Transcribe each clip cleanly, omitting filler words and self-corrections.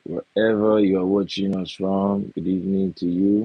Wherever you are watching us from, good evening to you.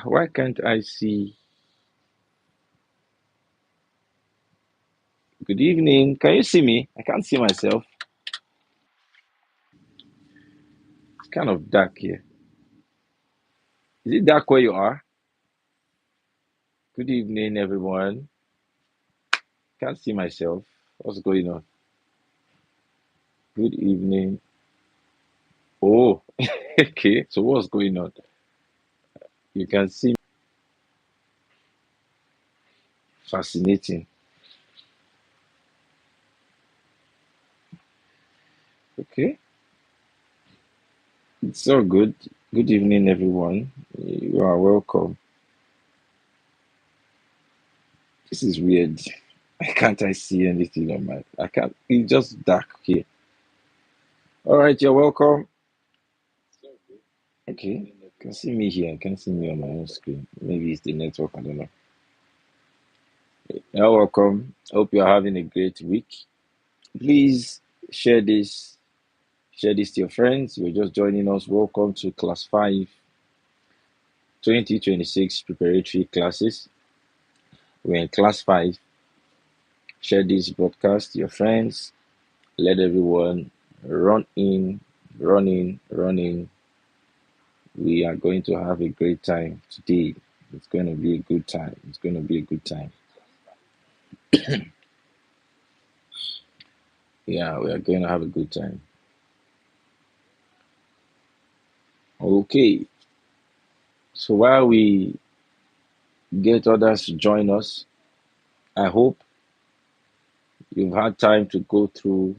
Why can't I see? Good evening. Can you see me? I can't see myself. It's kind of dark here. Is it dark where you are? Good evening, everyone. Can't see myself. What's going on? Good evening. Oh, okay. So what's going on? You can see. Fascinating. Okay. It's all good. Good evening, everyone. You are welcome. This is weird. Can't I see anything on my? I can't. It's just dark here. All right, you're welcome. Okay, you can see me here. You can see me on my own screen. Maybe it's the network. I don't know. You're welcome. Hope you're having a great week. Please share this. Share this to your friends. You're just joining us. Welcome to Class 5 2026 preparatory classes. We're in Class 5. Share this broadcast to your friends. Let everyone run in, run in. We are going to have a great time today. It's going to be a good time. It's going to be a good time. Yeah, we are going to have a good time. Okay, so while we get others to join us, I hope you've had time to go through.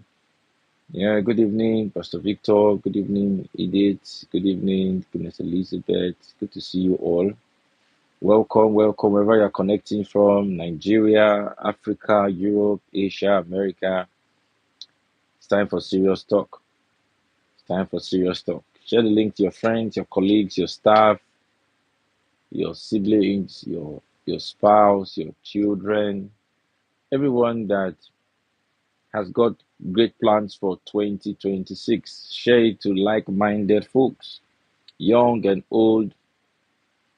Yeah, good evening, Pastor Victor. Good evening, Edith. Good evening, Goodness Elizabeth. Good to see you all. Welcome, welcome, wherever you're connecting from Nigeria, Africa, Europe, Asia, America. It's time for serious talk. It's time for serious talk. Share the link to your friends, your colleagues, your staff, your siblings, your spouse, your children, everyone that has got great plans for 2026. Share it to like-minded folks, young and old,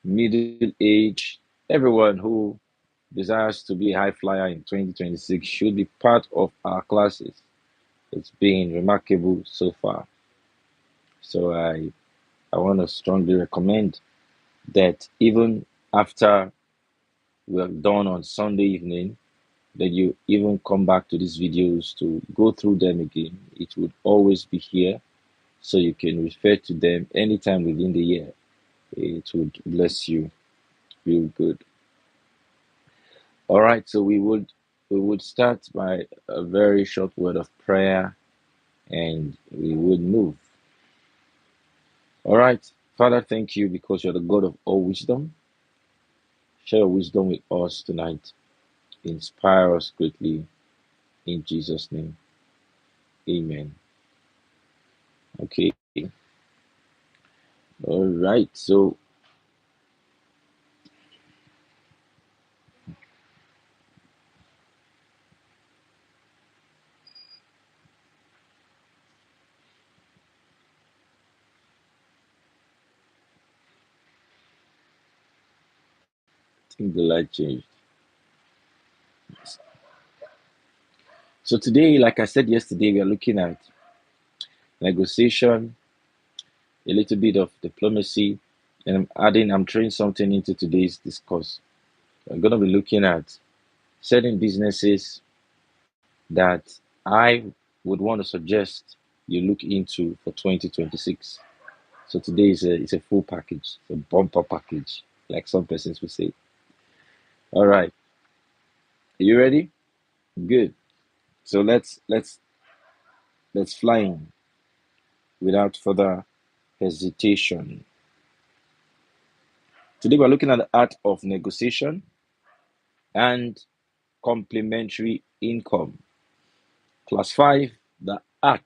middle age, everyone who desires to be a high flyer in 2026 should be part of our classes. It's been remarkable so far. So I want to strongly recommend that even after we are done on Sunday evening, that you even come back to these videos to go through them again. It would always be here, so you can refer to them anytime within the year. It would bless you real good. All right, so we would start by a very short word of prayer and we would move. All right, Father, thank you because you're the God of all wisdom. Share your wisdom with us tonight. Inspire us greatly in Jesus' name. Amen. Okay. All right. So I think the light changed. So today, like I said yesterday, we are looking at negotiation, a little bit of diplomacy, and I'm throwing something into today's discourse. I'm going to be looking at certain businesses that I would want to suggest you look into for 2026. So today is a full package, a bumper package, like some persons would say. All right, are you ready? Good. So let's fly in without further hesitation. Today we're looking at the art of negotiation and complementary income. Class 5, the art,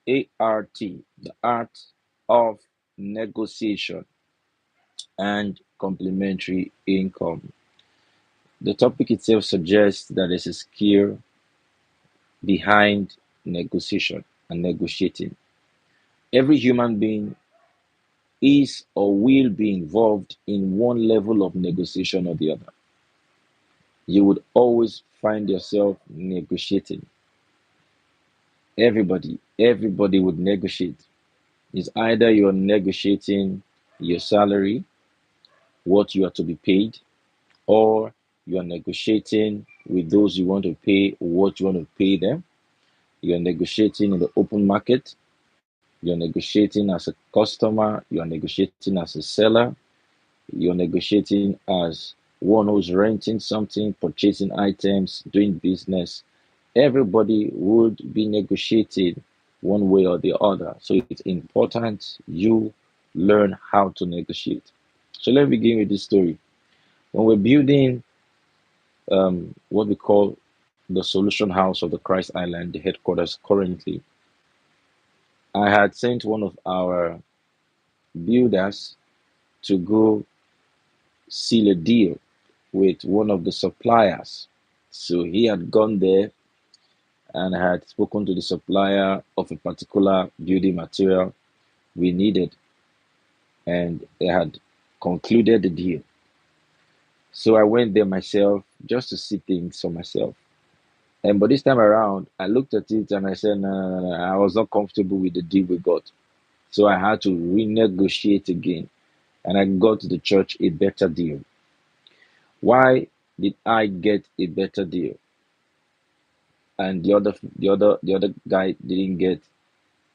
A-R-T, the art of negotiation and complementary income. The topic itself suggests that there's a skill behind negotiation and negotiating. Every human being is or will be involved in one level of negotiation or the other. You would always find yourself negotiating. Everybody would negotiate. It's either you're negotiating your salary, what you are to be paid, or you're negotiating with those you want to pay what you want to pay them. You're negotiating in the open market. You're negotiating as a customer. You're negotiating as a seller. You're negotiating as one who's renting something, purchasing items, doing business. Everybody would be negotiating one way or the other. So it's important you learn how to negotiate. So let's begin with this story. When we're building what we call the Solution House of the Christ Island, the headquarters currently, I had sent one of our builders to go seal a deal with one of the suppliers. So he had gone there and had spoken to the supplier of a particular building material we needed, and they had concluded the deal. So I went there myself just to see things for myself. And but this time around, I looked at it and I said, no, no, no, no, I was not comfortable with the deal we got. So I had to renegotiate again, and I got the church a better deal. Why did I get a better deal? And the other guy didn't get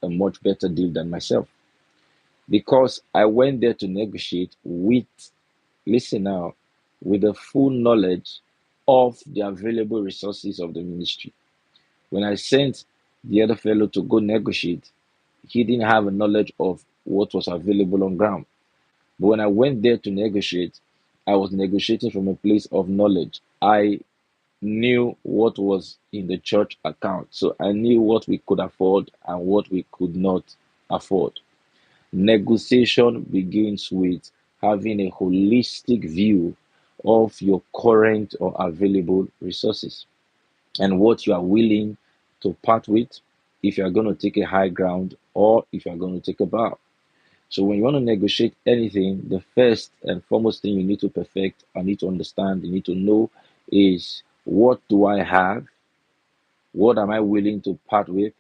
a much better deal than myself, because I went there to negotiate with, listen now, with the full knowledge of the available resources of the ministry. When I sent the other fellow to go negotiate, he didn't have a knowledge of what was available on ground. But when I went there to negotiate, I was negotiating from a place of knowledge. I knew what was in the church account. So I knew what we could afford and what we could not afford. Negotiation begins with having a holistic view of your current or available resources and what you are willing to part with, if you are going to take a high ground or if you are going to take a bow. So when you want to negotiate anything, the first and foremost thing you need to perfect and need to understand, you need to know is, what do I have? What am I willing to part with?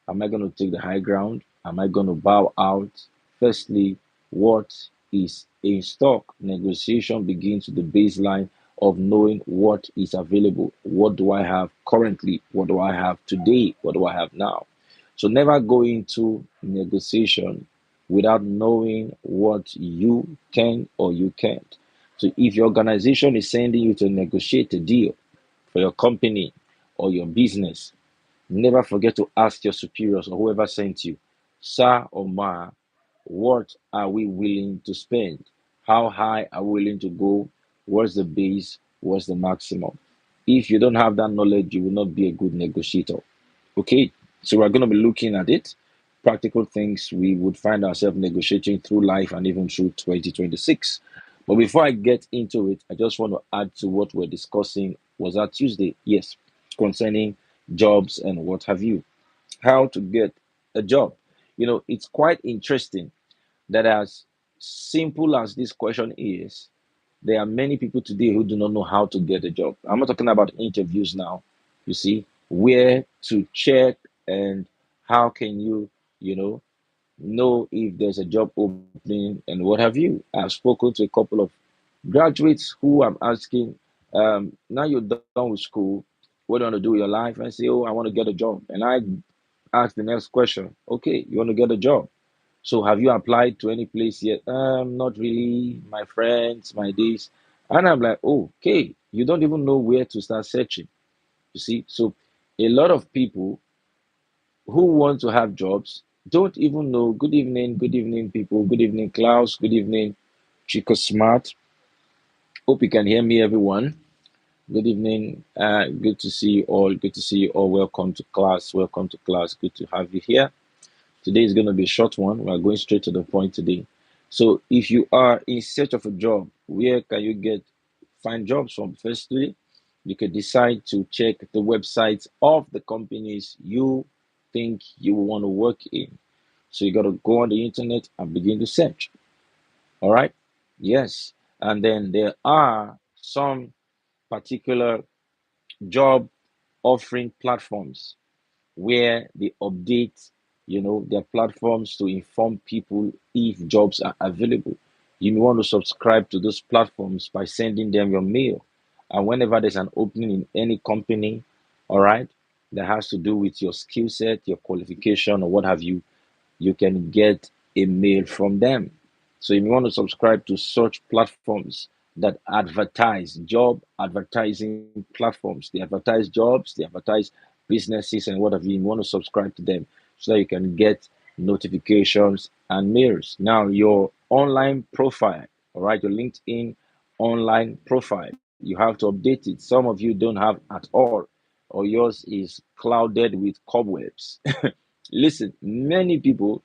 Am I going to take the high ground? Am I going to bow out? Firstly, what is in stock? Negotiation begins with the baseline of knowing what is available. What do I have currently? What do I have today? What do I have now? So never go into negotiation without knowing what you can or you can't. So if your organization is sending you to negotiate a deal for your company or your business, never forget to ask your superiors or whoever sent you, sir or ma, what are we willing to spend? How high are we willing to go? What's the base? What's the maximum? If you don't have that knowledge, you will not be a good negotiator. Okay, so we're going to be looking at it. Practical things we would find ourselves negotiating through life and even through 2026. But before I get into it, I just want to add to what we're discussing. Was that Tuesday? Yes, concerning jobs and what have you. How to get a job. It's quite interesting that as simple as this question is, there are many people today who do not know how to get a job. I'm not talking about interviews now, you see, where to check and how can you know if there's a job opening and what have you. I've spoken to a couple of graduates who I'm asking, now you're done with school, what do you want to do with your life? And say, oh, I want to get a job. And I ask the next question, okay, you want to get a job? So have you applied to any place yet? Not really. My friends, my this. And I'm like, oh, okay, you don't even know where to start searching. You see? So a lot of people who want to have jobs don't even know. Good evening, people. Good evening, Klaus. Good evening, Chico Smart. Hope you can hear me, everyone. Good evening. Good to see you all. Good to see you all. Welcome to class. Welcome to class. Good to have you here. Today is going to be a short one. We are going straight to the point today. So, if you are in search of a job, where can you get find jobs from? Firstly, you can decide to check the websites of the companies you think you want to work in. So you got to go on the internet and begin to search. All right. Yes. And then there are some particular job offering platforms where they update, their platforms to inform people if jobs are available. You may want to subscribe to those platforms by sending them your mail. And whenever there's an opening in any company, all right, that has to do with your skill set, your qualification, or what have you can get a mail from them. So if you want to subscribe to such platforms that advertise job advertising platforms, they advertise jobs, they advertise businesses and what have you want to subscribe to them so that you can get notifications and mails. Now your online profile, all right, your LinkedIn online profile, you have to update it. Some of you don't have at all, or yours is clouded with cobwebs. Listen, many people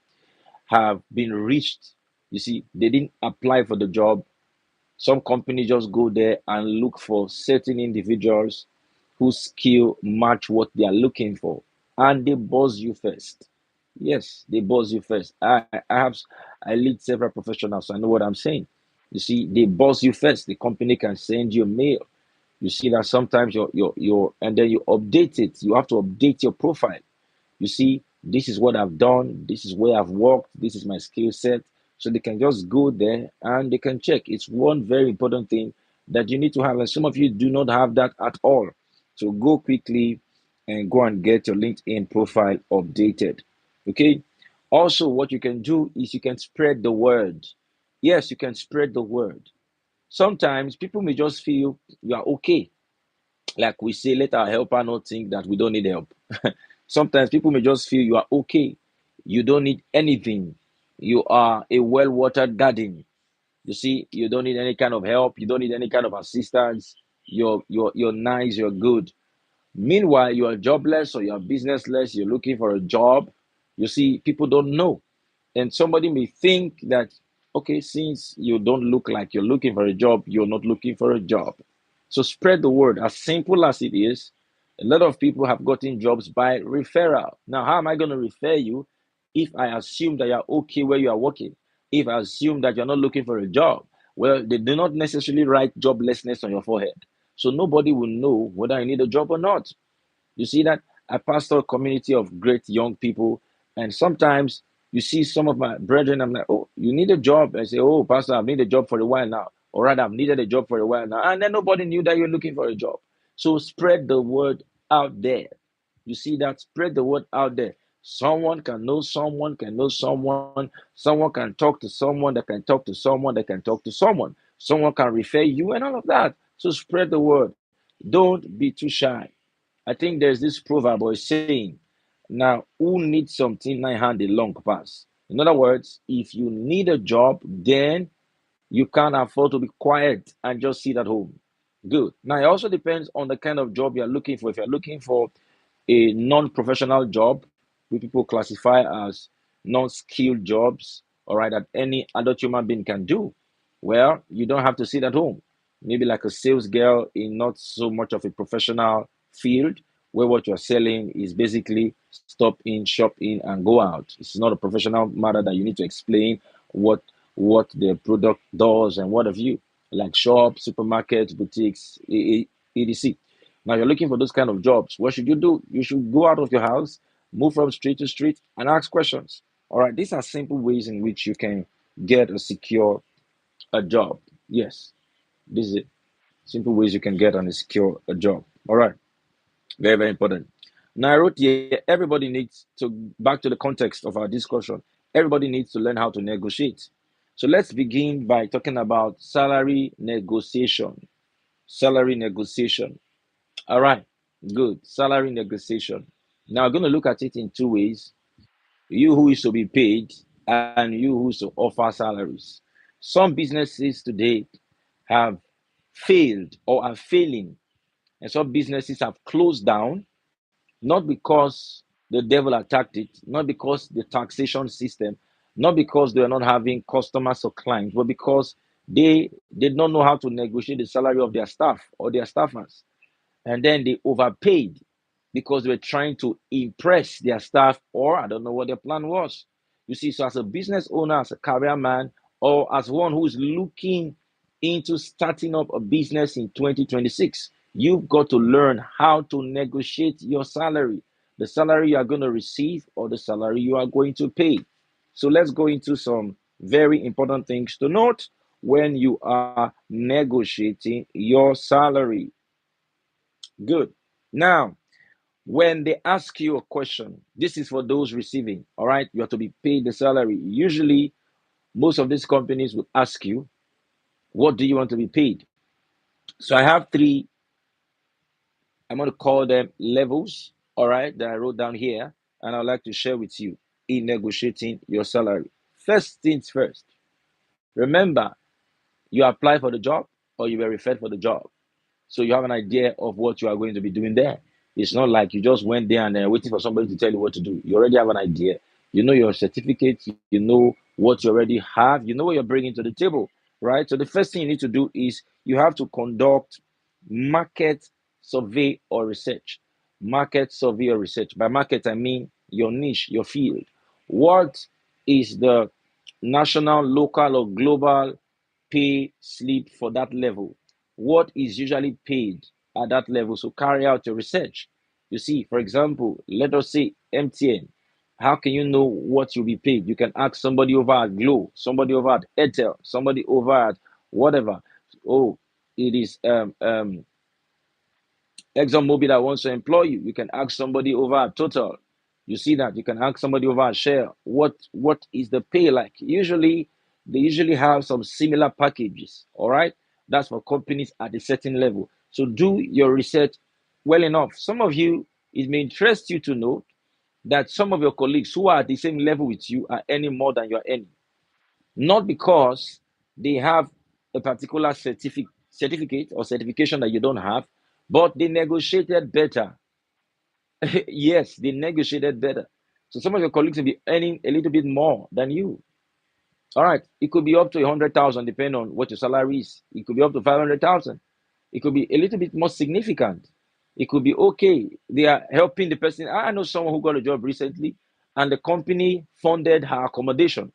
have been reached. You see, they didn't apply for the job. Some companies just go there and look for certain individuals whose skill match what they are looking for, and they buzz you first. Yes, they buzz you first. I lead several professionals, so I know what I'm saying. You see, they buzz you first. The company can send you a mail. You see that sometimes your and then you update it. You have to update your profile. You see, this is what I've done, this is where I've worked, this is my skill set. So they can just go there and they can check. It's one very important thing that you need to have, and some of you do not have that at all. So go quickly and go and get your LinkedIn profile updated. Okay. Also, what you can do is you can spread the word. Yes, you can spread the word. Sometimes people may just feel you are okay. Like we say, let our helper not think that we don't need help. Sometimes people may just feel you are okay. You don't need anything. You are a well watered garden. You see, you don't need any kind of help. You don't need any kind of assistance. You're nice. You're good. Meanwhile, you are jobless or you are businessless. You're looking for a job. You see, people don't know. And somebody may think that, okay, since you don't look like you're looking for a job, you're not looking for a job. So spread the word. As simple as it is, a lot of people have gotten jobs by referral. Now, how am I going to refer you if I assume that you're okay where you are working? If I assume that you're not looking for a job? Well, they do not necessarily write joblessness on your forehead. So nobody will know whether you need a job or not. You see that? I pastor a community of great young people, and sometimes you see some of my brethren, I'm like, oh, you need a job. I say, oh, Pastor, I've needed a job for a while now. Or rather, I've needed a job for a while now. And then nobody knew that you're looking for a job. So spread the word out there. You see that? Spread the word out there. Someone can know someone can talk to someone that can talk to someone that can talk to someone can refer you and all of that. So spread the word. Don't be too shy. I think there's this proverb or saying, now, who needs something nine hand a long pass? In other words, if you need a job, then you can't afford to be quiet and just sit at home. Good. Now, it also depends on the kind of job you're looking for. If you're looking for a non-professional job, which people classify as non-skilled jobs, all right, that any adult human being can do, well, you don't have to sit at home. Maybe like a sales girl in not so much of a professional field, where what you're selling is basically stop in, shop in, and go out. It's not a professional matter that you need to explain what what the product does and what have you, like shops, supermarkets, boutiques, etc. Now you're looking for those kind of jobs. What should you do? You should go out of your house, move from street to street, and ask questions. All right, these are simple ways in which you can get or secure a job. Yes, this is it. Simple ways you can get and secure a job. All right. Very, very important. Now, I wrote here, everybody needs to, back to the context of our discussion, everybody needs to learn how to negotiate. So let's begin by talking about salary negotiation. Salary negotiation. All right, good. Salary negotiation. Now, I'm going to look at it in two ways: you who is to be paid and you who is to offer salaries. Some businesses today have failed or are failing, and some businesses have closed down, not because the devil attacked it, not because the taxation system, not because they are not having customers or clients, but because they did not know how to negotiate the salary of their staff or their staffers, and then they overpaid because they were trying to impress their staff, or I don't know what their plan was. You see, so as a business owner, as a career man, or as one who is looking into starting up a business in 2026, you've got to learn how to negotiate your salary, the salary you are going to receive or the salary you are going to pay. So let's go into some very important things to note when you are negotiating your salary. Good. Now, when they ask you a question, this is for those receiving, all right? You have to be paid the salary. Usually, most of these companies would ask you, what do you want to be paid? So I have three, I'm going to call them levels, all right, that I wrote down here, and I'd like to share with you in negotiating your salary. First things first, remember, you apply for the job or you were referred for the job. So you have an idea of what you are going to be doing there. It's not like you just went there and then waiting for somebody to tell you what to do. You already have an idea. You know your certificates, you know what you already have, you know what you're bringing to the table, right? So the first thing you need to do is you have to conduct market survey or research. Market survey or research. By market, I mean your niche, your field. What is the national, local, or global pay slip for that level? What is usually paid at that level? So carry out your research. You see, for example, let us say MTN. How can you know what you'll be paid? You can ask somebody over at Glow, somebody over at Airtel, somebody over at whatever. Oh, it is ExxonMobil that wants to employ you. You can ask somebody over at Total. You see that? You can ask somebody over at Share. What is the pay like? Usually, they usually have some similar packages. All right, that's for companies at a certain level. So do your research well enough. Some of you, it may interest you to know that some of your colleagues who are at the same level with you are earning more than you're earning, not because they have a particular certificate or certification that you don't have, but they negotiated better. Yes, they negotiated better. So some of your colleagues will be earning a little bit more than you. All right, it could be up to 100,000, depending on what your salary is. It could be up to 500,000. It could be a little bit more significant. It could be okay. They are helping the person. I know someone who got a job recently, and the company funded her accommodation.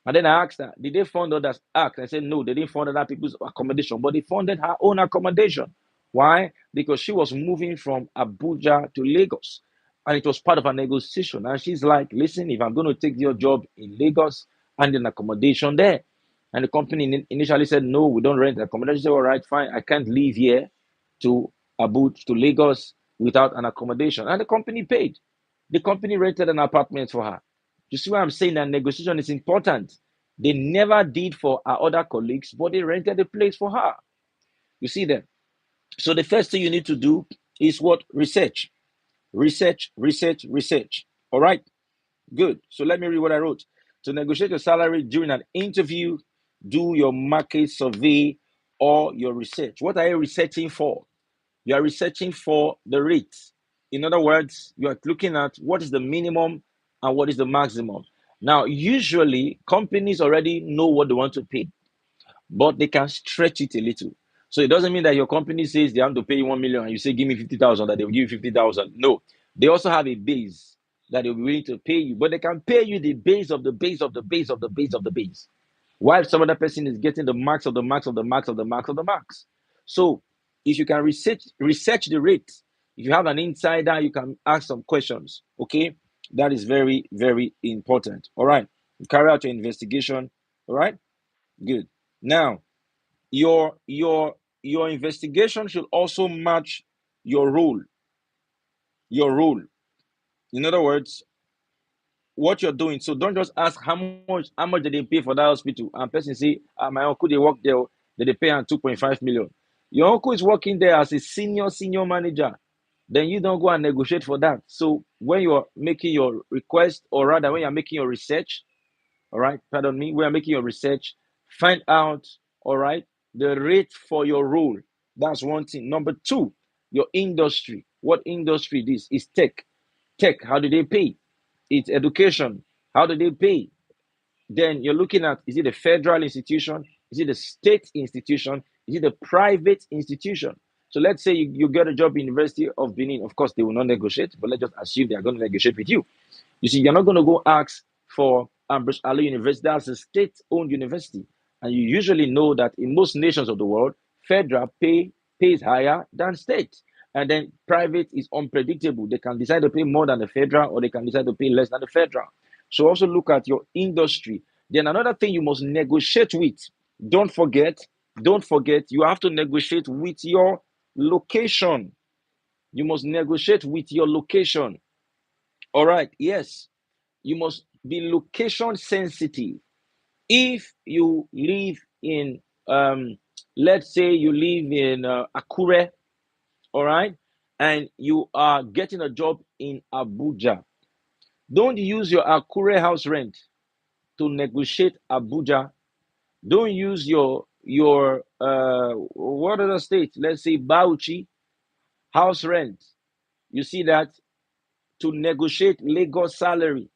And then I asked her, did they fund others? Asked. I said, no, they didn't fund other people's accommodation, but they funded her own accommodation. Why? Because she was moving from Abuja to Lagos. And it was part of a negotiation. And she's like, listen, if I'm going to take your job in Lagos and an accommodation there. And the company initially said, no, we don't rent accommodation. She said, all right, fine. I can't leave here to Abuja, to Lagos without an accommodation. And the company paid. The company rented an apartment for her. You see why I'm saying that negotiation is important? They never did for our other colleagues, but they rented a place for her. You see that? So the first thing you need to do is what? Research. Research, research, research. All right? Good. So let me read what I wrote. To negotiate your salary during an interview, do your market survey or your research. What are you researching for? You are researching for the rate. In other words, you are looking at what is the minimum and what is the maximum. Now, usually companies already know what they want to pay, but they can stretch it a little. So it doesn't mean that your company says they want to pay you 1 million and you say, give me 50,000, that they will give you 50,000. No, they also have a base that they'll be willing to pay you, but they can pay you the base of the base of the base of the base of the base. While some other person is getting the max of the max of the max of the max of the max. So if you can research the rate, if you have an insider, you can ask some questions. Okay, that is very, very important. All right, carry out your investigation. All right, good. Now your investigation should also match your role. your role. In other words, what you're doing. So don't just ask how much did they pay for that hospital, and person say, my uncle they work there, they pay him 2.5 million. Your uncle is working there as a senior manager. Then you don't go and negotiate for that. So when you're making your request, or rather when you're making your research, all right, pardon me, when you're making your research, find out, all right, the rate for your role. That's one thing. Number two, your industry. What industry this is? Tech. Tech, how do they pay? It's education. How do they pay? Then you're looking at, is it a federal institution? Is it a state institution? Is it a private institution? So let's say you get a job in University of Benin. Of course, they will not negotiate, but let's just assume they are going to negotiate with you. You see, you're not going to go ask for Ambrose Ali University. That's a state-owned university. And you usually know that in most nations of the world, federal pays higher than state. And then private is unpredictable. They can decide to pay more than the federal, or they can decide to pay less than the federal. So also look at your industry. Then another thing you must negotiate with. Don't forget, don't forget, you have to negotiate with your location. You must negotiate with your location. All right, yes, you must be location sensitive. If you live in, let's say you live in Akure, all right, and you are getting a job in Abuja, don't use your Akure house rent to negotiate Abuja. Don't use your what other state? Let's say Bauchi house rent. You see that, to negotiate Lagos salary.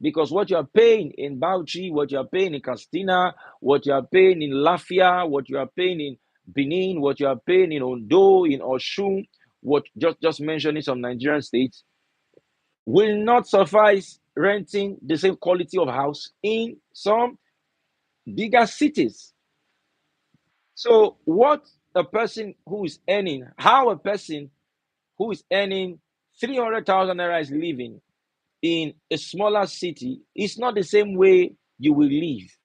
Because what you are paying in Bauchi, what you are paying in Castina, what you are paying in Lafia, what you are paying in Benin, what you are paying in Ondo, in Oshun, what just mentioning some Nigerian states, will not suffice renting the same quality of house in some bigger cities. So what a person who is earning, how a person who is earning 300,000 naira is living in a smaller city is not the same way you will live.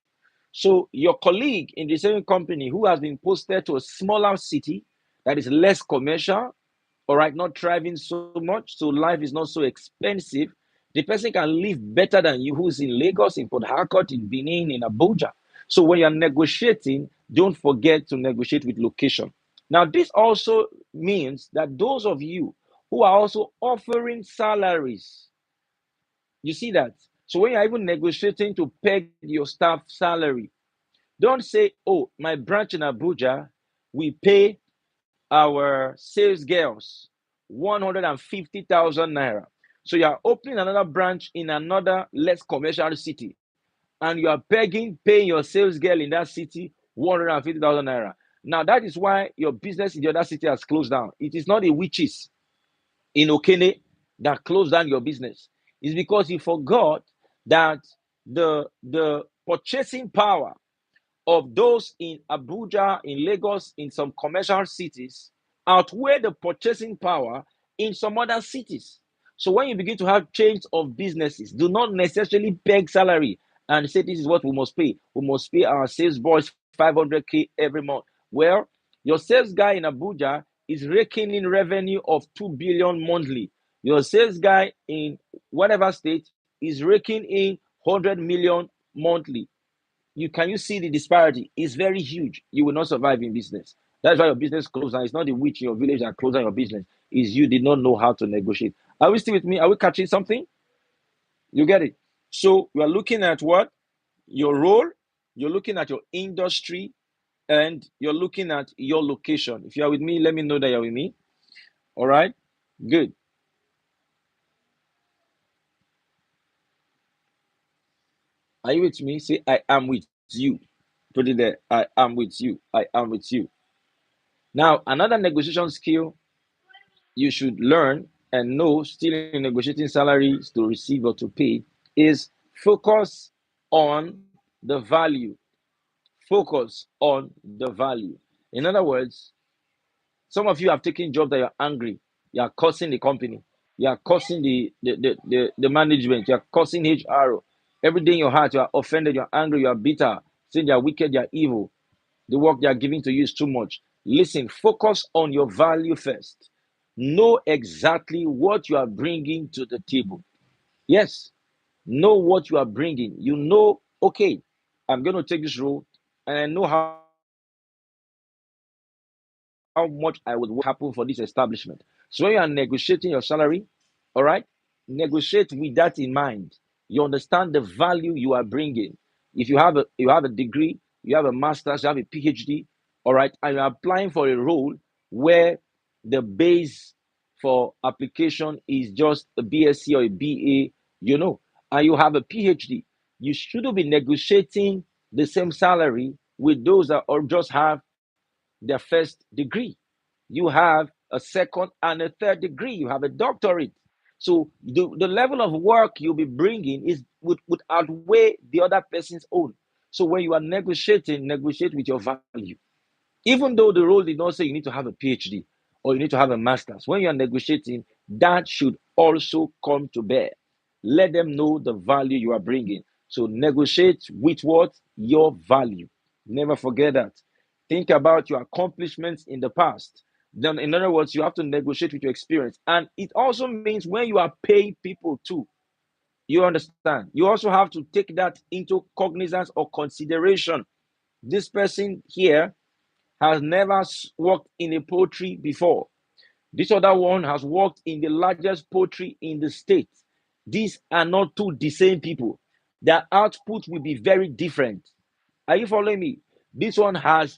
So your colleague in the same company who has been posted to a smaller city that is less commercial, all right, not driving so much, so life is not so expensive, the person can live better than you who's in Lagos, in Port Harcourt, in Benin, in Abuja. So when you're negotiating, don't forget to negotiate with location. Now, this also means that those of you who are also offering salaries, you see that. So when you're even negotiating to peg your staff salary, don't say, oh, my branch in Abuja, we pay our sales girls 150,000 naira. So you are opening another branch in another less commercial city, and you are paying your sales girl in that city 150,000 naira. Now that is why your business in the other city has closed down. It is not a witches in Okene that closed down your business. It's because you forgot that the purchasing power of those in Abuja, in Lagos, in some commercial cities outweigh the purchasing power in some other cities. So when you begin to have change of businesses, do not necessarily peg salary and say this is what we must pay. We must pay our sales boys 500K every month. Well, your sales guy in Abuja is raking in revenue of 2 billion monthly. Your sales guy in whatever state is raking in 100 million monthly. You see the disparity? It's very huge. You will not survive in business. That's why your business closed down. It's not the witch in your village that closed down your business. It's you did not know how to negotiate. Are we still with me? Are we catching something? You get it? So we are looking at what? Your role, you're looking at your industry, and you're looking at your location. If you are with me, let me know that you're with me. All right? Good. Are you with me? Say, I am with you. Put it there. I am with you. I am with you. Now, another negotiation skill you should learn and know still in negotiating salaries to receive or to pay is focus on the value. Focus on the value. In other words, some of you have taken jobs that you're angry. You are cursing the company. You are cursing the management. You are cursing HR. Every day in your heart, you are offended. You are angry. You are bitter. Saying they are wicked. They are evil. The work they are giving to you is too much. Listen, focus on your value first. know exactly what you are bringing to the table. Yes, know what you are bringing. You know, okay, I'm going to take this role, and I know how much I would happen for this establishment. So when you are negotiating your salary, all right, negotiate with that in mind. You understand the value you are bringing. If you have a degree, you have a master's, you have a PhD, all right, and you're applying for a role where the base for application is just a BSc or a BA, and you have a PhD, you shouldn't be negotiating the same salary with those that or just have their first degree. You have a second and a third degree. You have a doctorate. So the level of work you'll be bringing would outweigh the other person's own. So when you are negotiating, negotiate with your value. Even though the role did not say you need to have a PhD or you need to have a master's, when you are negotiating, that should also come to bear. Let them know the value you are bringing. So negotiate with what? Your value. Never forget that. Think about your accomplishments in the past. Then, in other words, you have to negotiate with your experience. And it also means when you are paying people too, you understand. You also have to take that into cognizance or consideration. This person here has never worked in a poultry before. This other one has worked in the largest poultry in the state. These are not two the same people. Their output will be very different. Are you following me? This one has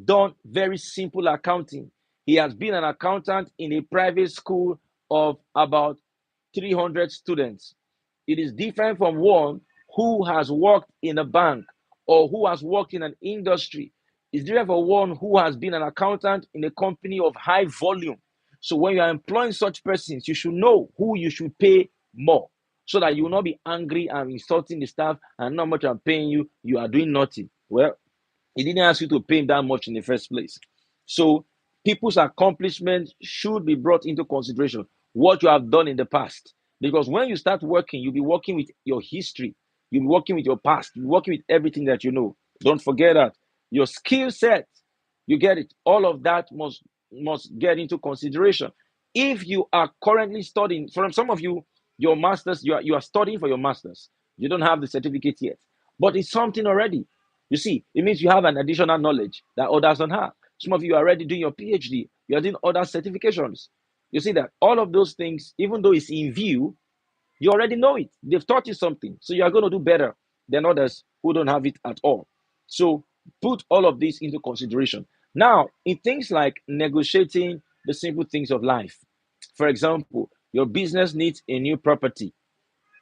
done very simple accounting. He has been an accountant in a private school of about 300 students. It is different from one who has worked in a bank or who has worked in an industry. It's different from one who has been an accountant in a company of high volume. So when you are employing such persons, you should know who you should pay more so that you will not be angry and insulting the staff and not much I'm paying you, you are doing nothing. Well, he didn't ask you to pay him that much in the first place. So people's accomplishments should be brought into consideration. What you have done in the past. Because when you start working, you'll be working with your history. You'll be working with your past. You'll be working with everything that you know. Don't forget that. Your skill set, you get it. All of that must get into consideration. If you are currently studying, from some of you, your masters, you are studying for your masters. You don't have the certificate yet, but it's something already. You see, it means you have an additional knowledge that others don't have. Some of you are already doing your PhD, you are doing other certifications. You see that all of those things, even though it's in view, you already know it. They've taught you something. So you are going to do better than others who don't have it at all. So put all of this into consideration. Now, in things like negotiating the simple things of life, for example, your business needs a new property.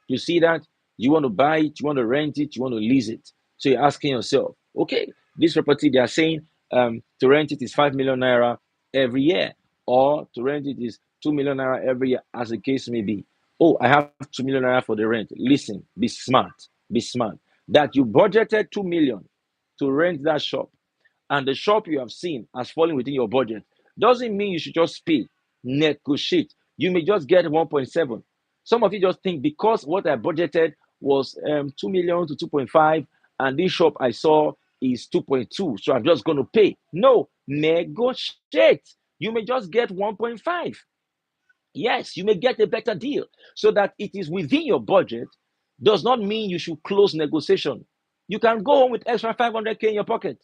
You see that? You want to buy it, you want to rent it, you want to lease it. So you're asking yourself, okay, this property they are saying to rent it is 5 million naira every year, or to rent it is 2 million naira every year, as the case may be. Oh, I have 2 million naira for the rent. Listen, be smart, be smart. That you budgeted 2 million to rent that shop, and the shop you have seen has fallen within your budget, doesn't mean you should just pay. Negotiate. You may just get 1.7. Some of you just think because what I budgeted was 2 million to 2.5, and this shop I saw is 2.2, so I'm just going to pay. No, negotiate. You may just get 1.5. Yes, you may get a better deal so that it is within your budget. Does not mean you should close negotiation. You can go home with extra 500K in your pocket.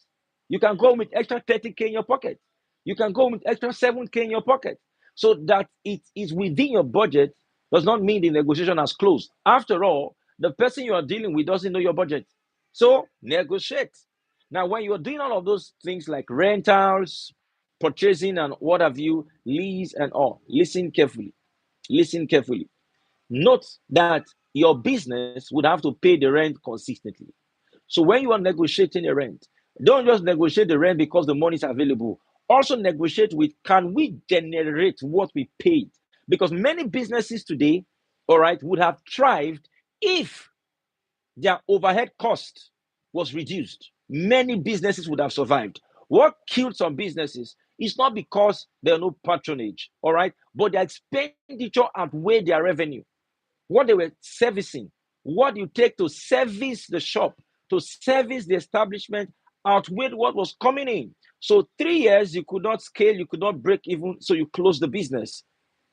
You can go home with extra 30K in your pocket. You can go home with extra 7K in your pocket. So that it is within your budget does not mean the negotiation has closed. After all, the person you are dealing with doesn't know your budget. So negotiate. Now, when you're doing all of those things like rentals, purchasing and what have you, lease and all, listen carefully. Listen carefully. Note that your business would have to pay the rent consistently. So when you are negotiating a rent, don't just negotiate the rent because the money is available. Also negotiate with, can we generate what we paid? Because many businesses today, all right, would have thrived if their overhead cost was reduced. Many businesses would have survived. What killed some businesses is not because there are no patronage, all right, but their expenditure outweighed their revenue. What they were servicing, what you take to service the shop, to service the establishment, outweighed what was coming in. So 3 years you could not scale, you could not break even, so you closed the business.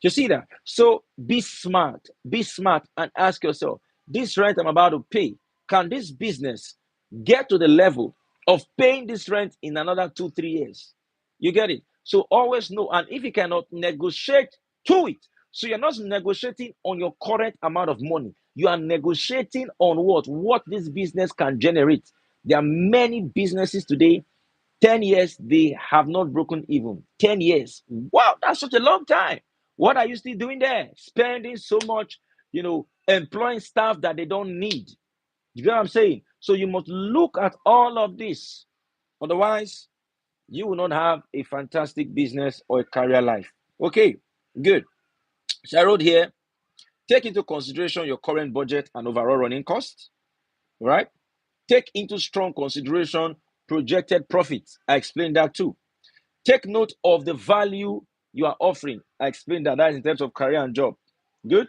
You see that? So be smart, and ask yourself, this rent I'm about to pay, can this business get to the level of paying this rent in another 2, 3 years? You get it? So always know, and if you cannot negotiate to it, so you're not negotiating on your current amount of money, you are negotiating on what this business can generate. There are many businesses today, 10 years, they have not broken even. 10 years. Wow, that's such a long time. What are you still doing there? Spending so much, employing staff that they don't need. You get what I'm saying? So you must look at all of this. Otherwise, you will not have a fantastic business or a career life. Okay, good. So I wrote here, take into consideration your current budget and overall running costs. Right? Take into strong consideration projected profits. I explained that too. Take note of the value you are offering. I explained that. That is in terms of career and job. Good.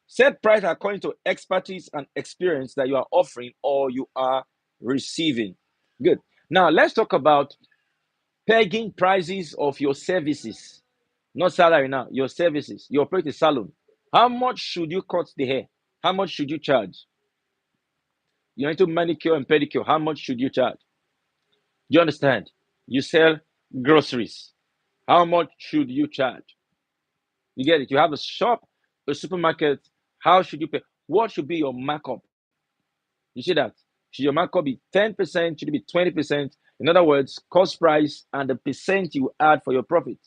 Set price according to expertise and experience that you are offering or you are receiving. Good. Now let's talk about pegging prices of your services. Not salary now, your services. You operate a salon. How much should you cut the hair? How much should you charge? You're into manicure and pedicure. How much should you charge? Do you understand? You sell groceries. How much should you charge? You get it? You have a shop, a supermarket. How should you pay? What should be your markup? You see that? Should your markup be 10%? Should it be 20%? In other words, cost price and the percent you add for your profit.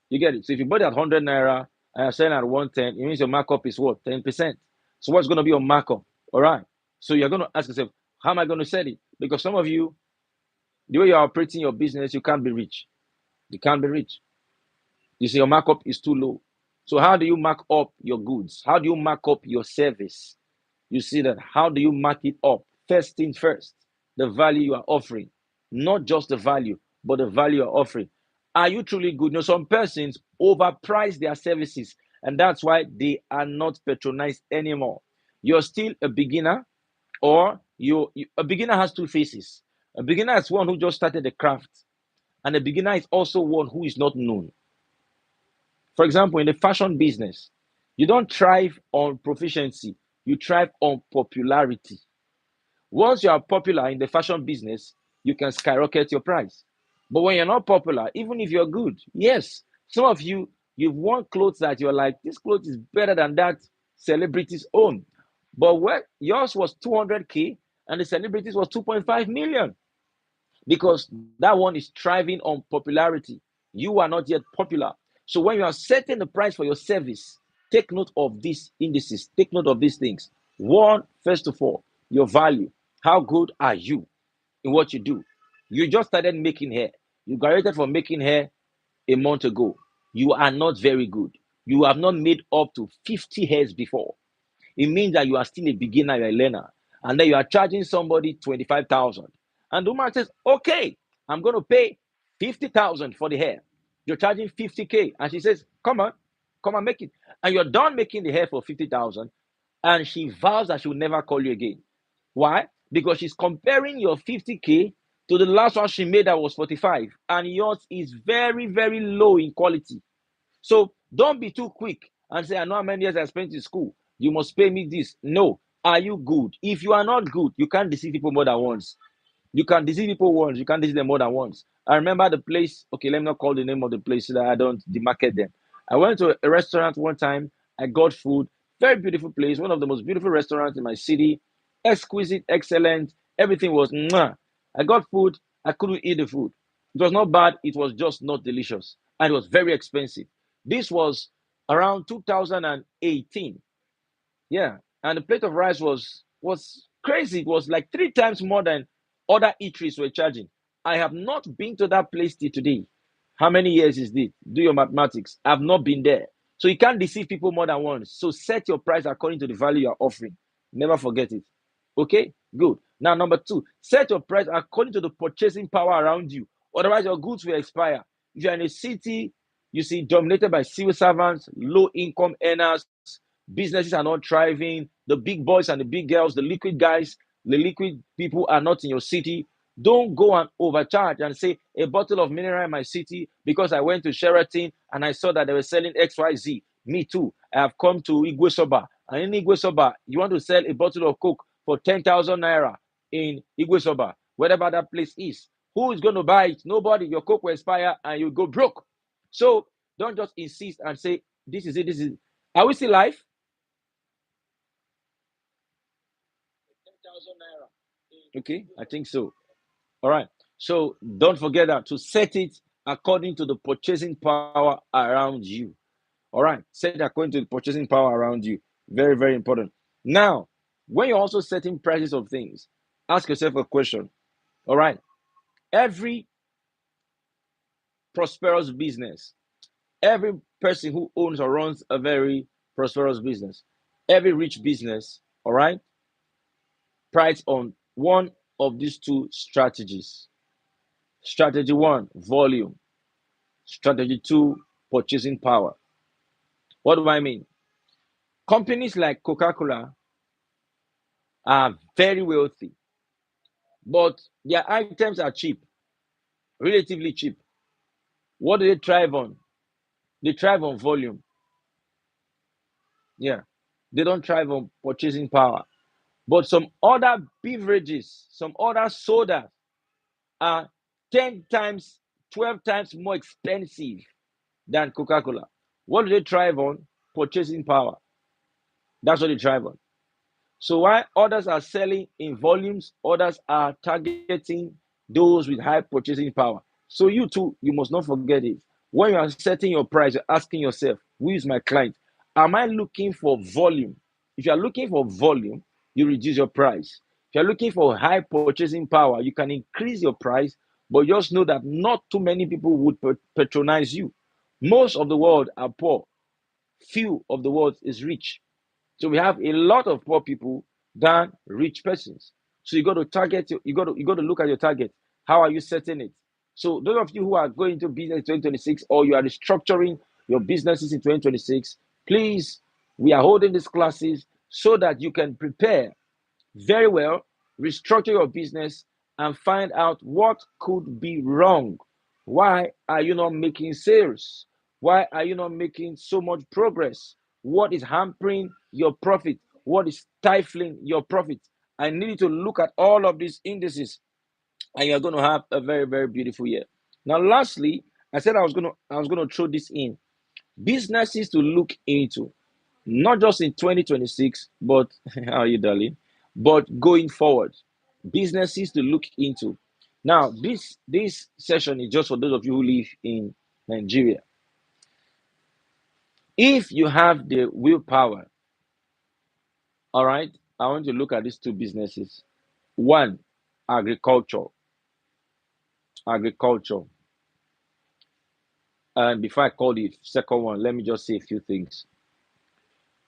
You get it? So if you bought it at 100 naira and you're selling at 110, it means your markup is what? 10%. So what's going to be your markup? All right. So you're going to ask yourself, how am I going to sell it? Because some of you, the way you're operating your business, you can't be rich. You can't be rich. You see, your markup is too low. So how do you mark up your goods? How do you mark up your service? You see that? How do you mark it up? First thing first, the value you are offering. Not just the value, but the value you're offering. Are you truly good? Some persons overprice their services, and that's why they are not patronized anymore. You're still a beginner, or a beginner has two faces. A beginner is one who just started the craft, and a beginner is also one who is not known. For example, in the fashion business, you don't thrive on proficiency, you thrive on popularity. Once you are popular in the fashion business, you can skyrocket your price. But when you're not popular, even if you're good, yes, some of you, you've worn clothes that you're like, this clothes is better than that celebrity's own. But what yours was 200K and the celebrities was 2.5 million, because that one is thriving on popularity. You are not yet popular. So when you are setting the price for your service, take note of these indices, take note of these things. One, first of all, your value. How good are you in what you do? You just started making hair. You graduated from making hair a month ago. You are not very good. You have not made up to 50 hairs before. It means that you are still a beginner, you're a learner. And then you are charging somebody 25,000. And the woman says, okay, I'm going to pay 50,000 for the hair. You're charging 50K. And she says, come on, make it. And you're done making the hair for 50,000. And she vows that she will never call you again. Why? Because she's comparing your 50K to the last one she made that was 45. And yours is very, very low in quality. So don't be too quick and say, I know how many years I spent in school. You must pay me this. No. Are you good? If you are not good, you can't deceive people more than once. You can deceive people once, you can't deceive them more than once. I remember the place, okay, let me not call the name of the place so that I don't demarket them. I went to a restaurant one time, I got food, very beautiful place, one of the most beautiful restaurants in my city, exquisite, excellent, everything was mwah. I got food, I couldn't eat the food. It was not bad, it was just not delicious. And it was very expensive. This was around 2018. Yeah, and the plate of rice was crazy. It was like 3 times more than other eateries were charging. I have not been to that place till today. How many years is this? Do your mathematics. I've not been there. So you can't deceive people more than once. So set your price according to the value you're offering. Never forget it. Okay? Good. Now, number two, set your price according to the purchasing power around you. Otherwise, your goods will expire. If you're in a city, you see, dominated by civil servants, low income earners, businesses are not thriving. The big boys and the big girls, the liquid guys, the liquid people are not in your city. Don't go and overcharge and say a bottle of mineral in my city because I went to Sheraton and I saw that they were selling XYZ. Me too. I have come to Igwesoba. And in Igwesoba, you want to sell a bottle of Coke for 10,000 naira in Igwesoba, whatever that place is. Who is going to buy it? Nobody. Your Coke will expire and you go broke. So don't just insist and say, this is it, this is it. Are we still live? 10,000 naira. Okay, I think so. All right. So don't forget that to set it according to the purchasing power around you. All right. Set it according to the purchasing power around you. Very, very important. Now, when you're also setting prices of things, ask yourself a question. All right. Every prosperous business, every person who owns or runs a very prosperous business, every rich business, all right, prides on one of these two strategies. Strategy one, volume. Strategy two, purchasing power. What do I mean? Companies like Coca-Cola are very wealthy, but their items are cheap, relatively cheap. What do they thrive on? They thrive on volume. Yeah. They don't thrive on purchasing power. But some other beverages, some other sodas are 10 times, 12 times more expensive than Coca-Cola. What do they thrive on? Purchasing power. That's what they thrive on. So while others are selling in volumes, others are targeting those with high purchasing power. So you too, you must not forget it. When you are setting your price, you're asking yourself, who is my client? Am I looking for volume? If you're looking for volume, you reduce your price. If you're looking for high purchasing power, you can increase your price, but just know that not too many people would patronize you. Most of the world are poor. Few of the world is rich. So we have a lot of poor people than rich persons. So you got to target, you got to look at your target. How are you setting it? So those of you who are going to business in 2026 or you are restructuring your businesses in 2026, please, we are holding these classes so that you can prepare very well, restructure your business, and find out what could be wrong. Why are you not making sales? Why are you not making so much progress? What is hampering your profit? What is stifling your profit? I need you to look at all of these indices, and you're going to have a very, very beautiful year. Now, lastly, I said I was going to throw this in. Businesses to look into, not just in 2026, but how are you, darling? But going forward, businesses to look into. Now, this session is just for those of you who live in Nigeria. If you have the willpower, all right, I want to look at these two businesses. One, agriculture, agriculture. And before I call the second one, let me just say a few things.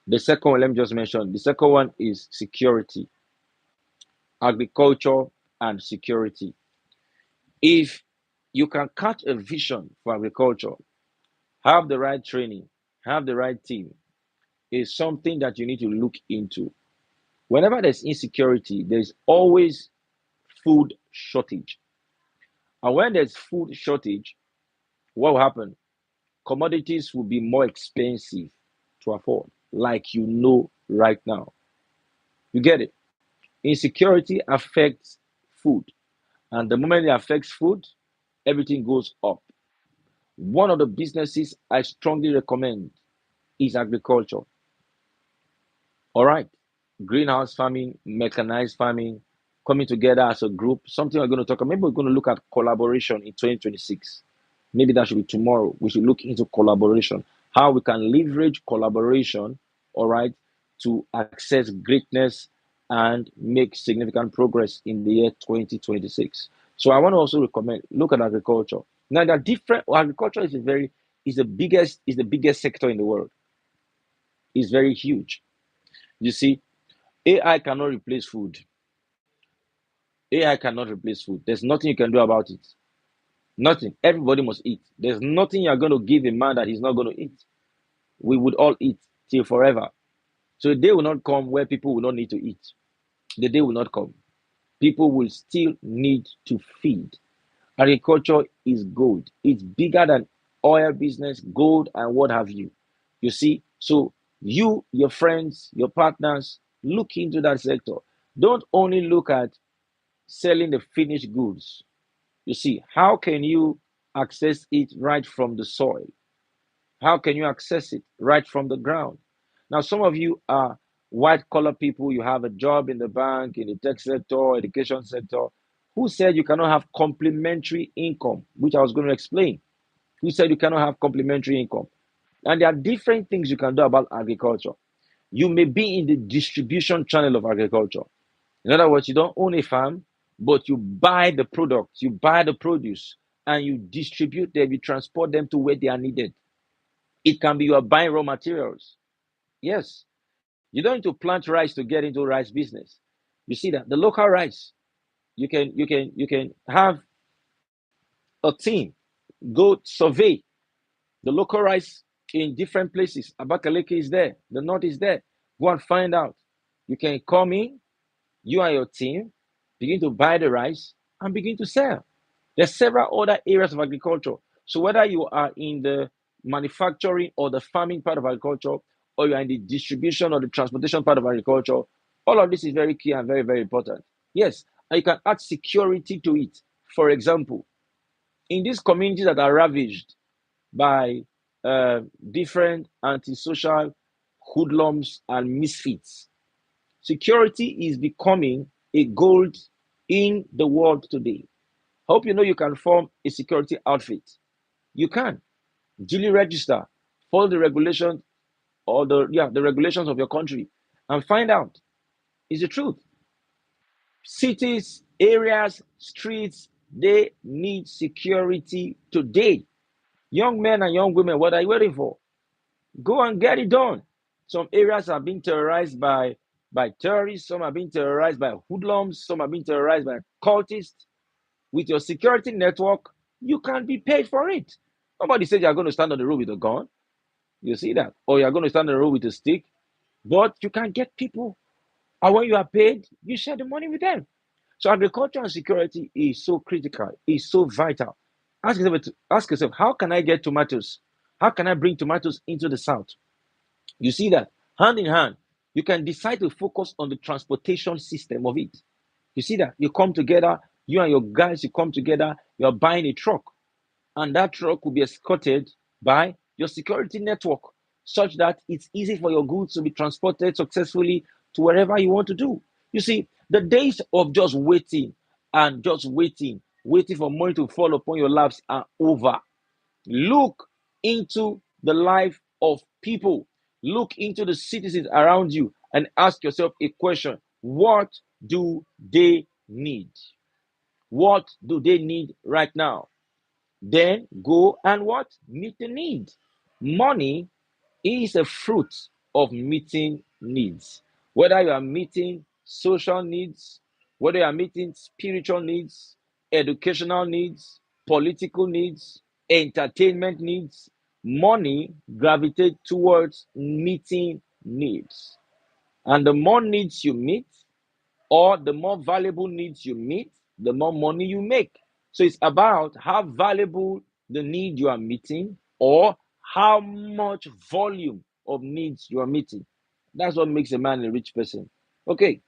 The second one, let me just mention. The second one is security, agriculture, and security. If you can catch a vision for agriculture, have the right training, have the right team, is something that you need to look into. Whenever there's insecurity, there's always food shortage. And when there's food shortage, what will happen? Commodities will be more expensive to afford, like you know right now. You get it? Insecurity affects food. And the moment it affects food, everything goes up. One of the businesses I strongly recommend is agriculture. All right. Greenhouse farming, mechanized farming, coming together as a group. Something we're going to talk about. Maybe we're going to look at collaboration in 2026. Maybe that should be tomorrow. We should look into collaboration. How we can leverage collaboration, all right, to access greatness and make significant progress in the year 2026. So I want to also recommend look at agriculture. Now there are different agriculture is the biggest sector in the world. It's very huge. You see, AI cannot replace food. AI cannot replace food. There's nothing you can do about it. Nothing. Everybody must eat. There's nothing you're going to give a man that he's not going to eat. We would all eat till forever. So the day will not come where people will not need to eat. The day will not come. People will still need to feed. Agriculture is gold. It's bigger than oil business, gold, and what have you. You see, so you, your friends, your partners, look into that sector. Don't only look at selling the finished goods. You see, how can you access it right from the soil? How can you access it right from the ground? Now, some of you are white collar people, you have a job in the bank, in the tech sector, education sector. Who said you cannot have complementary income, which I was going to explain? Who said you cannot have complementary income? And there are different things you can do about agriculture. You may be in the distribution channel of agriculture. In other words, you don't own a farm, but you buy the products, you buy the produce, and you distribute them, you transport them to where they are needed. It can be you are buying raw materials. Yes, you don't need to plant rice to get into rice business. You see that the local rice, you can have a team go survey the local rice in different places. Abakaliki is there, the north is there. Go and find out. You can come in, you and your team begin to buy the rice and begin to sell. There's several other areas of agriculture. So whether you are in the manufacturing or the farming part of agriculture, or you are in the distribution or the transportation part of agriculture, all of this is very key and very, very important. Yes, and you can add security to it. For example, in these communities that are ravaged by different antisocial hoodlums and misfits, security is becoming a gold in the world today. Hope you know you can form a security outfit. You can duly register, follow the regulations or the regulations of your country, and find out is the truth. Cities, areas, streets, they need security today. Young men and young women, what are you waiting for? Go and get it done. Some areas are being terrorized by terrorists, some are being terrorized by hoodlums, some are being terrorized by cultists. With your security network, you can be paid for it. Nobody said you're going to stand on the road with a gun. You see that? Or you're going to stand on the road with a stick. But you can get people. And when you are paid, you share the money with them. So agriculture and security is so critical, is so vital. Ask yourself, how can I get tomatoes? How can I bring tomatoes into the south? You see that hand in hand, you can decide to focus on the transportation system of it. You see that you come together, you and your guys, you come together, you're buying a truck, and that truck will be escorted by your security network such that it's easy for your goods to be transported successfully to wherever you want to do. You see, the days of just waiting and just waiting for money to fall upon your laps are over. Look into the life of people. Look into the citizens around you and ask yourself a question. What do they need? What do they need right now? Then go and what? Meet the need. Money is a fruit of meeting needs. Whether you are meeting social needs, whether you are meeting spiritual needs, educational needs, political needs, entertainment needs, money gravitates towards meeting needs. And the more needs you meet, or the more valuable needs you meet, the more money you make. So it's about how valuable the need you are meeting or how much volume of needs you are meeting. That's what makes a man a rich person. Okay,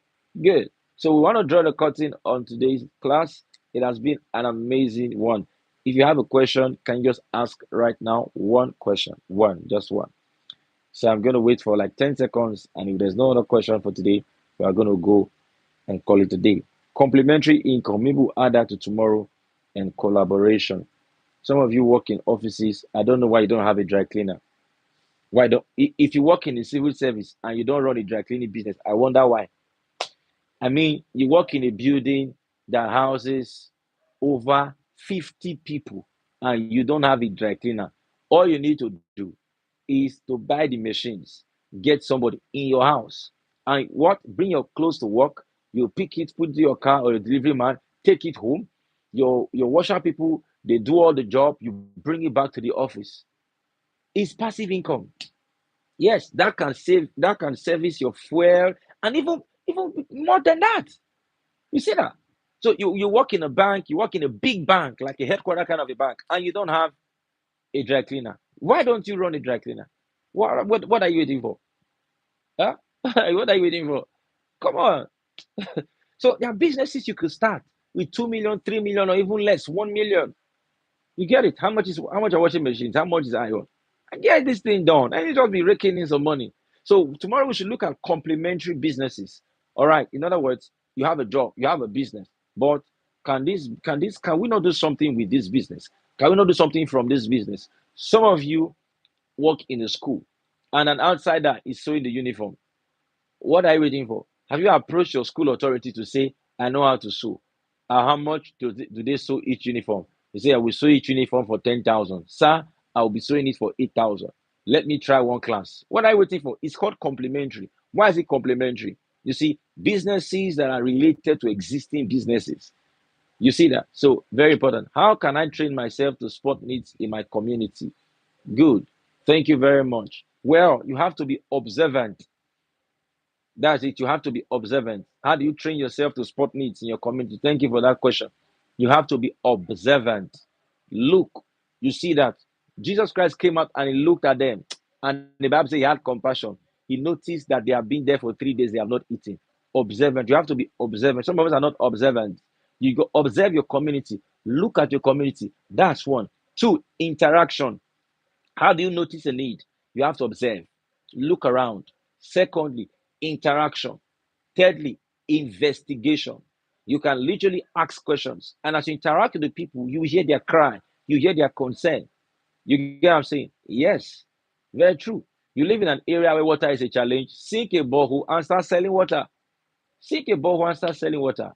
good. So we want to draw the curtain on today's class. It has been an amazing one. If you have a question, can you just ask right now? One question, one, just one. So I'm going to wait for like 10 seconds. And if there's no other question for today, we are going to go and call it a day. Complementary income, maybe we'll add that to tomorrow, and collaboration. Some of you work in offices. I don't know why you don't have a dry cleaner. Why don't if you work in the civil service and you don't run a dry cleaning business, I wonder why. I mean, you work in a building that houses over 50 people and you don't have a dry cleaner. All you need to do is to buy the machines, get somebody in your house, and what? Bring your clothes to work. You pick it, put it in your car or your delivery man, take it home. Your washer people, they do all the job. You bring it back to the office. It's passive income. Yes, that can service your fuel, and even more than that. You see that? So you work in a bank, you work in a big bank, like a headquarter kind of a bank, and you don't have a dry cleaner. Why don't you run a dry cleaner? What are you waiting for? Huh? What are you waiting for? Come on. So there are businesses you could start with 2 million, 3 million, or even less, 1 million. You get it? How much are washing machines? How much is iron? And get this thing done. And you just be raking in some money. So tomorrow we should look at complementary businesses. All right. In other words, you have a job, you have a business, but can we not do something with this business? Can we not do something from this business? Some of you work in a school, and an outsider is sewing the uniform. What are you waiting for? Have you approached your school authority to say, I know how to sew? How much do they sew each uniform? They say, I will sew each uniform for 10,000. Sir, I will be sewing it for 8,000. Let me try one class. What are you waiting for? It's called complementary. Why is it complementary? You see, businesses that are related to existing businesses. You see that? So, very important. How can I train myself to spot needs in my community? Good. Thank you very much. Well, you have to be observant. That's it. You have to be observant. How do you train yourself to spot needs in your community? Thank you for that question. You have to be observant. Look, you see that Jesus Christ came out and he looked at them, and the Bible says he had compassion. He noticed that they have been there for 3 days, they have not eaten. Observant. You have to be observant. Some of us are not observant. You go observe your community, look at your community. That's one. Two, interaction. How do you notice a need? You have to observe, look around. Secondly, interaction. Thirdly, investigation. You can literally ask questions. And as you interact with the people, you hear their cry, you hear their concern. You get what I'm saying? Yes, very true. You live in an area where water is a challenge. Sink a borehole and start selling water. Sink a borehole and start selling water.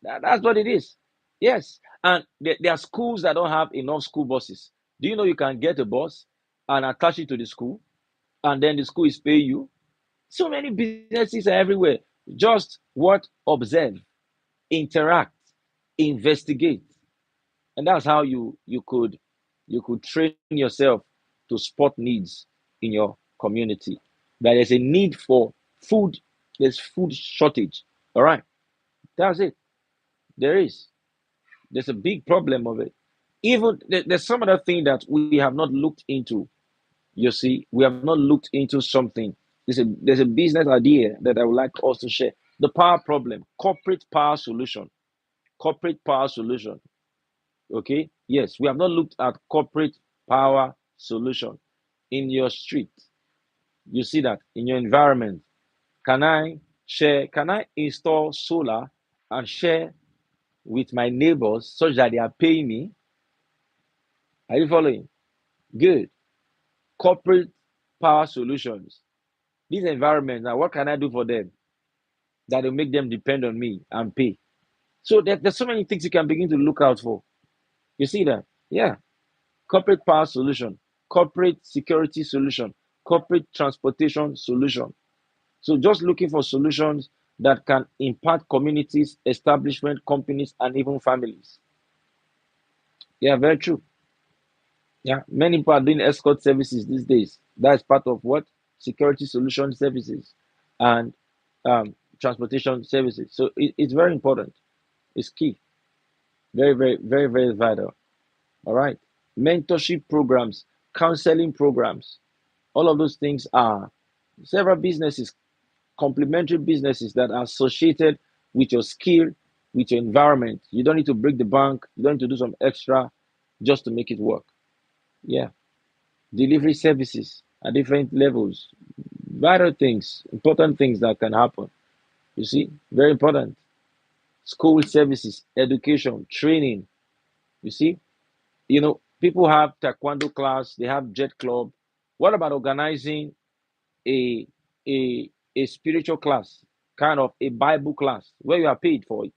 That's what it is. Yes. And there are schools that don't have enough school buses. Do you know you can get a bus and attach it to the school, and then the school is paying you? So many businesses are everywhere. Just what? Observe, interact, investigate. And that's how you could train yourself to spot needs in your community. That there's a need for food, there's food shortage. All right. That's it. There is. There's a big problem of it. Even there's some other thing that we have not looked into. You see, we have not looked into something. There's a business idea that I would like us to share. The power problem, corporate power solution, corporate power solution. Okay, yes, we have not looked at corporate power solution in your street. You see that in your environment. Can I share? Can I install solar and share with my neighbors such that they are paying me? Are you following? Good. Corporate power solutions. These environments, now what can I do for them that will make them depend on me and pay? So there's so many things you can begin to look out for. You see that? Yeah. Corporate power solution, corporate security solution, corporate transportation solution. So just looking for solutions that can impact communities, establishment, companies, and even families. Yeah, very true. Yeah, many people are doing escort services these days. That's part of what? Security solution services and transportation services. So it's very important. It's key. Very, very, very, very vital. All right. Mentorship programs, counseling programs, all of those things are several businesses, complementary businesses that are associated with your skill, with your environment. You don't need to break the bank. You don't need to do some extra just to make it work. Yeah. Delivery services at different levels, vital things, important things that can happen. You see, very important. School services, education, training. You see, people have taekwondo class, they have jet club. What about organizing a a spiritual class, kind of a Bible class where you are paid for it?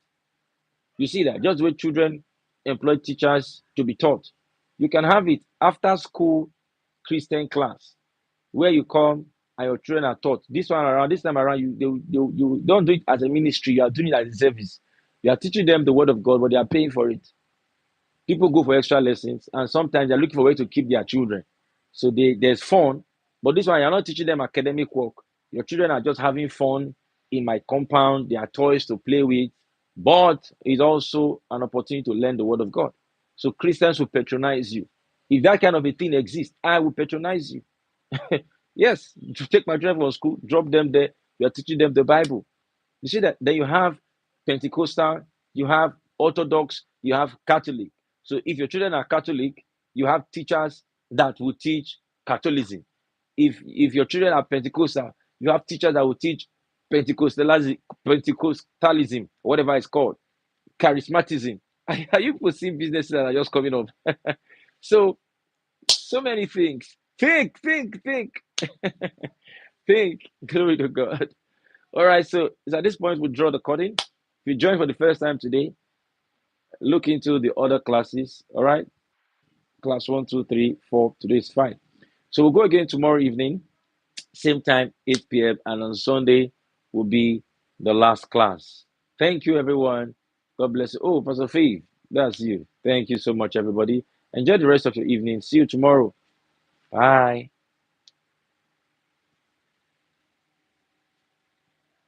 You see that just where children employ teachers to be taught. You can have it after school Christian class where you come and your children are taught. This time around, you don't do it as a ministry. You are doing it as a service. You are teaching them the word of God, but they are paying for it. People go for extra lessons, and sometimes they're looking for a way to keep their children. So there's fun, but this one you're not teaching them academic work. Your children are just having fun, in my compound. There are toys to play with, but it's also an opportunity to learn the word of God. So Christians will patronize you. If that kind of a thing exists, I will patronize you. Yes, to take my children from school, drop them there. You are teaching them the Bible. You see that? Then you have Pentecostal, you have Orthodox, you have Catholic. So if your children are Catholic, you have teachers that will teach Catholicism. If your children are Pentecostal, you have teachers that will teach Pentecostalism, whatever it's called, charismatism. Are you seeing businesses that are just coming up? So so many things. Think. Glory to God. All right, so it's at this point we draw the curtain. If you join for the first time today, look into the other classes. All right, class one, two, three, four. Today is fine. So we'll go again tomorrow evening, same time, 8 p.m. And on Sunday will be the last class. Thank you, everyone. God bless you. Oh, Pastor Faith, that's you. Thank you so much, everybody. Enjoy the rest of your evening. See you tomorrow. Bye.